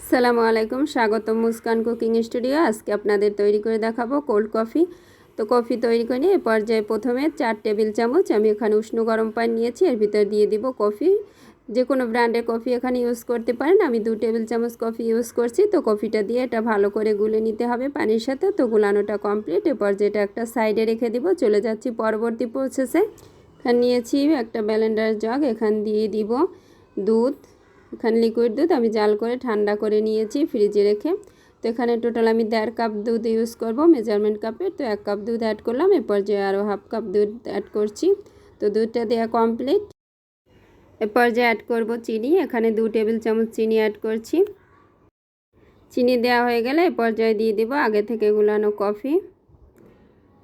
আসসালামু আলাইকুম, স্বাগতম মুস্কান কুকিং স্টুডিও। আজকে আপনাদের তৈরি করে দেখাবো কোল্ড কফি। তো কফি তৈরি করে নিয়ে পর্যায়ে প্রথমে 4 টেবিল চামচ আমি এখানে উষ্ণ গরম পানি নিয়েছি, এর ভিতর দিয়ে দিব কফি। যে কোনো ব্র্যান্ডের কফি এখানে ইউজ করতে পারেন। আমি 2 টেবিল চামচ কফি ইউজ করছি। তো কফিটা দিয়ে এটা ভালো করে গুলে নিতে হবে পানির সাথে। তো গুলানোটা কমপ্লিট। এরপর যেটা একটা সাইডে রেখে দিব। চলে যাচ্ছি পরবর্তী প্রসেসে। এখানে নিয়েছি একটা ব্লেন্ডার জগ, এখান দিয়ে দিব দুধ। এখানে লিকুইড দুধ আমি জাল করে ঠান্ডা করে নিয়েছি ফ্রিজে রেখে। তো এখানে টোটাল আমি 1.5 কাপ দুধ ইউজ করব মেজারমেন্ট কাপের। তো 1 কাপ দুধ অ্যাড করলাম, এরপর যে আরও হাফ কাপ দুধ অ্যাড করছি। তো দুধটা দেওয়া কমপ্লিট। এরপর যে অ্যাড করব চিনি, এখানে 2 টেবিল চামচ চিনি অ্যাড করছি। চিনি দেওয়া হয়ে গেলে এ পর্যায়ে দিয়ে দেব আগে থেকে গুলানো কফি।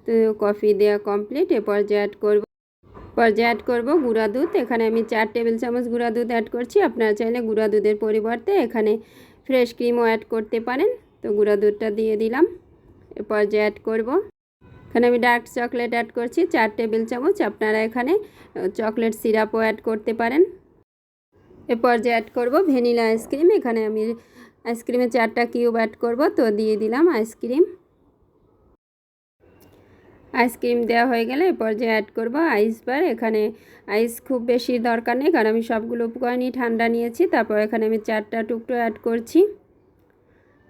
তো কফি দেওয়া কমপ্লিট। এরপর যে অ্যাড করব গুঁড়া দুধ। এখানে আমি 4 টেবিল চামচ গুঁড়া দুধ অ্যাড করছি। আপনারা চাইলে গুঁড়া দুধের পরিবর্তে এখানে ফ্রেশ ক্রিমও অ্যাড করতে পারেন। তো গুঁড়া দুধটা দিয়ে দিলাম। এরপর যে অ্যাড করব, এখানে আমি ডার্ক চকলেট অ্যাড করছি 4 টেবিল চামচ। আপনারা এখানে চকলেট সিরাপও অ্যাড করতে পারেন। এরপর যে অ্যাড করব ভ্যানিলা আইসক্রিম। এখানে আমি আইসক্রিমে 4টা কিউব অ্যাড করব। তো দিয়ে দিলাম আইসক্রিম দেওয়া হয়ে গেলে এরপর যে অ্যাড করব আইস বার। এখানে আইস খুব বেশি দরকার নেই, কারণ আমি সবগুলো উপকরণই ঠান্ডা নিয়েছি। তারপর এখানে আমি 4টা টুকরো অ্যাড করছি।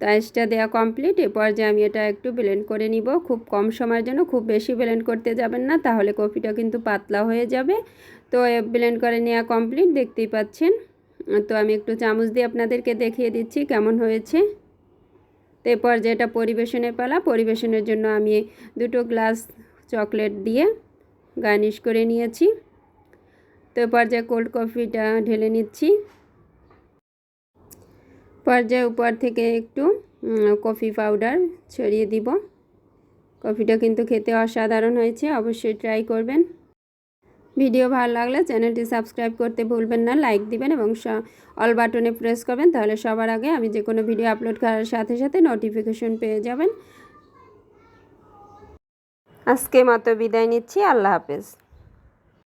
তো আইসটা দেওয়া কমপ্লিট। এরপর যে আমি এটা একটু ব্লেন্ড করে নিব খুব কম সময়ের জন্য। খুব বেশি ব্লেন্ড করতে যাবেন না, তাহলে কফিটা কিন্তু পাতলা হয়ে যাবে। তো ব্লেন্ড করে নেওয়া কমপ্লিট, দেখতেই পাচ্ছেন। তো আমি একটু চামচ দিয়ে আপনাদেরকে দেখিয়ে দিচ্ছি কেমন হয়েছে। তো এরপর যেটা পরিবেশনের পালা। পরিবেশনের জন্য আমি 2টো গ্লাস চকলেট দিয়ে গার্নিশ করে নিয়েছি। তো এরপর যে কোল্ড কফিটা ঢেলে নিচ্ছি। পর্যায়ে উপর থেকে একটু কফি পাউডার ছড়িয়ে দিব। কফিটা কিন্তু খেতে অসাধারণ হয়েছে, অবশ্যই ট্রাই করবেন। ভিডিও ভালো লাগলে চ্যানেলটি সাবস্ক্রাইব করতে ভুলবেন না, লাইক দিবেন এবং অল বাটনে প্রেস করবেন, তাহলে সবার আগে আমি যে কোনো ভিডিও আপলোড করার সাথে সাথে নোটিফিকেশন পেয়ে যাবেন। আজকে মতো বিদায় নিচ্ছি, আল্লাহ হাফেজ।